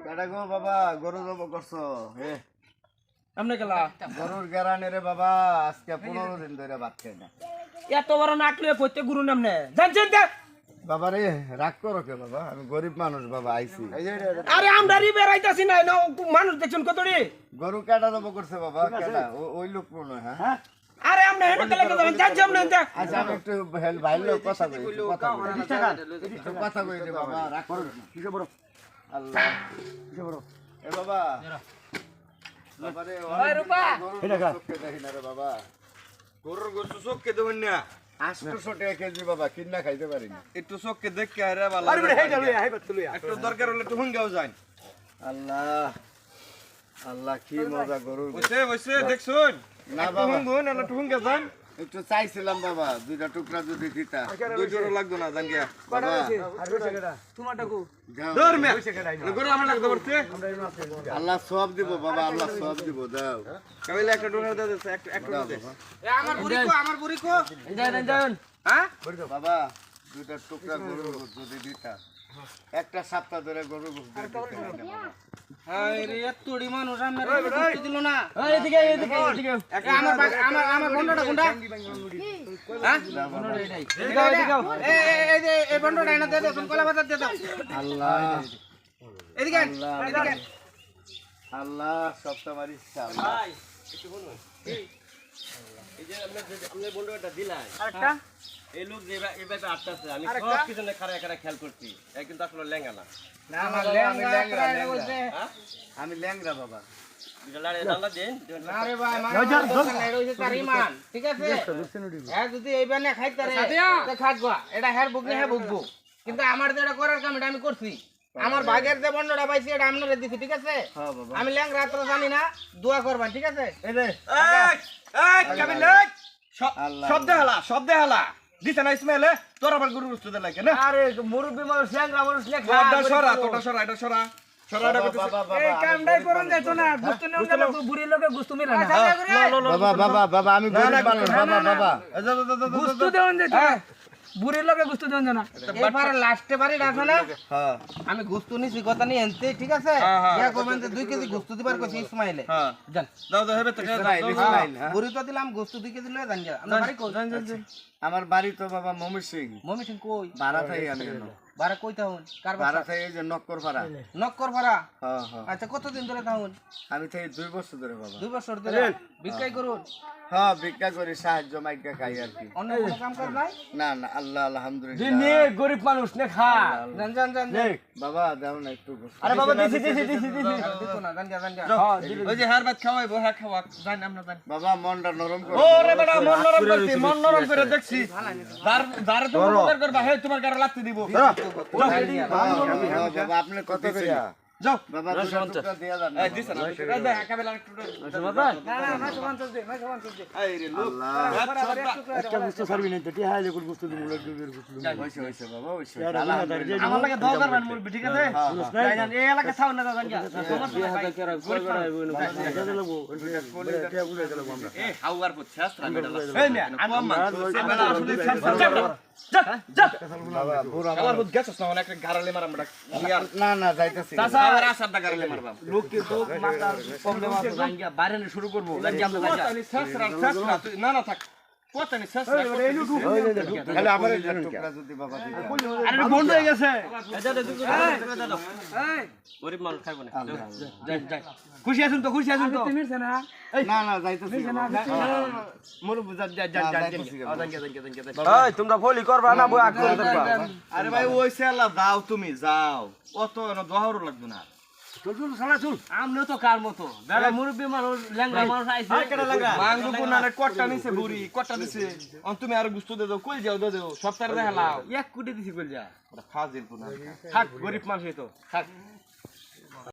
কাটা গো বাবা গরু জব করছো হে আমনে গেলা গরুর গেরানে রে বাবা আজকে 15 দিন ধরে ভাত খাই না এত বড় নাকলে পড়তে গুরু নামনে জানছেন তে বাবা রে রাগ করো কে বাবা আমি গরিব মানুষ বাবা আইছি আরে আমরা রি বেরাইতাছি না মানুষ দেখছেন কতড়ি গরু কাটা জব করছে বাবা কাটা ওই লোক মনে হ্যাঁ আরে আমরা হেঁটে গেলে যাবেন জানছেন না তে আচ্ছা আমি একটু হেল ভাইলো কথা কই কথা কই রে বাবা রাগ করো কিসে বড় আল্লাহ কিসে বড় এ বাবা বাবা রে ওই রূপা এটা কা চোখে দেখি না রে বাবা গরুর গোশত চোখকে দেবেন না 800 টাকা কেজি বাবা কিনা খাইতে পারি না একটু চোখকে দেখে আরে ভালো আরে হেইটা লইয়া হাইবাত লইয়া একটু দরকার হলে একটু হুঙ্গাও যান আল্লাহ আল্লাহ কি মজা গরুর বসে দেখছুন না একটু বাবা হুঙ্গুন আর একটু হুঙ্গা যান একটু চাইছিলাম বাবা দুইটা টুকরা যদি দিতা দুই জোর লাগতো না জান গিয়া বাবা তোমারটা কো ধর মে গরু আমার লাগতে পারছে আল্লাহ সব দিব বাবা আল্লাহ সব দিব দাও কাবিলে একটা ডোনার দে একটা দে এ আমার বুড়ি কো যান হ্যাঁ বাবা দুইটা টুকরা গরুর গোশত যদি দিতা একটা সপ্তাহ ধরে গরুর গোশত দিতা হাই রে এতড়ি মানুষ আমরা কষ্ট দিল না এদিকে আমার বন্ডটা কোনটা হ্যাঁ বন্ডটা এটাই এই বন্ডটা এনে দে তুমি কলা বাজার দে দাও আল্লাহ এদিকে আল্লাহ সবটা মারিস আল্লাহ ভাই একটু শুনুন এই যে আপনি বন্ধুটা দিলেন আরেকটা এই লোক যে এভাবে আটটাছে আমি সব কিছু না খারা খারা খেয়াল করছি এই কিন্তু আসলে লেঙ্গা না না আমি ল্যাংড়া আমি ল্যাংড়া বাবা লাড়ে ডালা দেন না রে ভাই মানে রইছে তার ইমান ঠিক আছে হ্যাঁ যদি এইবার না খাইতে রে তে খাগবা এটা হের বুক না হে বুকবো কিন্তু আমার যেটা করার কাম এটা আমি করছি আমার ভাগের যে বন্ডটা পাইছি এটা আপনারে দিছি ঠিক আছে হ্যাঁ বাবা আমি ল্যাংড়া তো জানি না দোয়া করবেন ঠিক আছে এই রে এই কাবিলে শব্দ হালা দিছ না ইসমাইলে তোর আবার গরুর গোশত দে লাগে না আরে মুরব্বি মানুষ ল্যাংড়া মানুষ এটা সরা এটা সরা বাবা এই কামটাই করন যাইতো না গুস্তু নেও গেল তো বুড়ি লোকে গুস্তু মিলা না বাবা আমি গরিব মানুষ বাবা গুস্তু দেওন যাইতো না বুড়ি লোকে গুস্তু দেওন জানা এবার লাস্টে বাড়ি আছে না হ্যাঁ আমি গুস্তু নিছি কথা নি এনতে ঠিক আছে ইয়া করবেন যে 2 কেজি গুস্তু দিবার কইছি ইসমাইলে হ্যাঁ জান দাও হেবে তো ইসমাইল হ্যাঁ বুড়ি তো দিলাম গুস্তু 2 কেজি লয়ে জান যা আমরা বাড়ি কই আমার বাড়ি তো বাবা মমির সিং মমি সিং কই ভাড়া থাই আমি বাড়া কই তাহুন কার ভাড়া বাড়া থাই এই যে নক্কর ভাড়া নক্কর ভাড়া হ্যাঁ হ্যাঁ আচ্ছা কতদিন ধরে তাহুন আমি থাই 2 বছর ধরে বাবা 2 বছর ধরে বিক্রয় করুন হ্যাঁ ভিক্ষা করি সাহায্য মাইকা খাই আর কি অন্য কোনো কাম কাজ নাই না না আল্লাহ আলহামদুলিল্লাহ দিনে গরিব মানুষ নে খা জান জান জান বাবা দাও না একটু আরে বাবা দিছি দিতো না জান যা ওই যে হার ভাত খাওয়াইবো হ্যাঁ খাওয়া জান আমরা জান বাবা মনটা নরম করে ওরে বেটা মন নরম করে দেখছি দাঁড়ে তো মন করবা হে তোমার গারে লাগতে দিব বাবা আপনি কত করে যাও বাবা 200 টাকা দিয়া দেন এই দিছ না এই দেখ কাবিলা একটু না না সমান চলছে এই রে লোক একটা গুস্ত সার্ভি নাই তো টি হাইলে কোন গুস্ত দিমু লাগবে গুস্ত হইছে বাবা হইছে আমার লাগে দোয়া করবেন মুরবি ঠিক আছে জান এই এলাকা ছাও না জান যা সমস্যা নাই এই হাওয়ার পর শেষ রান্না এই মিয়া আম্মা বাবা পুরা আমার বুঝ গেছস না অনেক গারালে মারাম বড় না না যাইতাছি আবার আসারটা গারালে মারবাম লোক কিন্তু মাথা প্রবলেম আছে জান যা বাইরে শুরু করব জান যা আমরা জান পতানি শেষরা না না থাক পতানি শেষরা খালি আমার টুকরা যদি বাবা দিতে আরে বন্ধ হয়ে গেছে গরিব মানুষ খাইবো না খুশি আছেন তো তুমি না না না যাইতাছি মোর বুঝা যা এই তোমরা ফলি করবা না বই আগ করে দেখবা আরে ভাই ওই সেলা দাও তুমি যাও অত না দহারও লাগবে না চল সালা চল আমনে তো কার মতো দাদা মুরব্বি মানুষ ল্যাংড়া মানুষ আইছে কেডা লাগা মাংগু কোনারে কটটা নিছে বুড়ি কটটা দিছে অন তুমি আর গুস্ত দে দাও কই যাও দে দাও সপ্তাহে দেখালাও 1 কোটি দিছি কইল যা ফাজিল কোনা থাক গরিব মানুষ তো থাক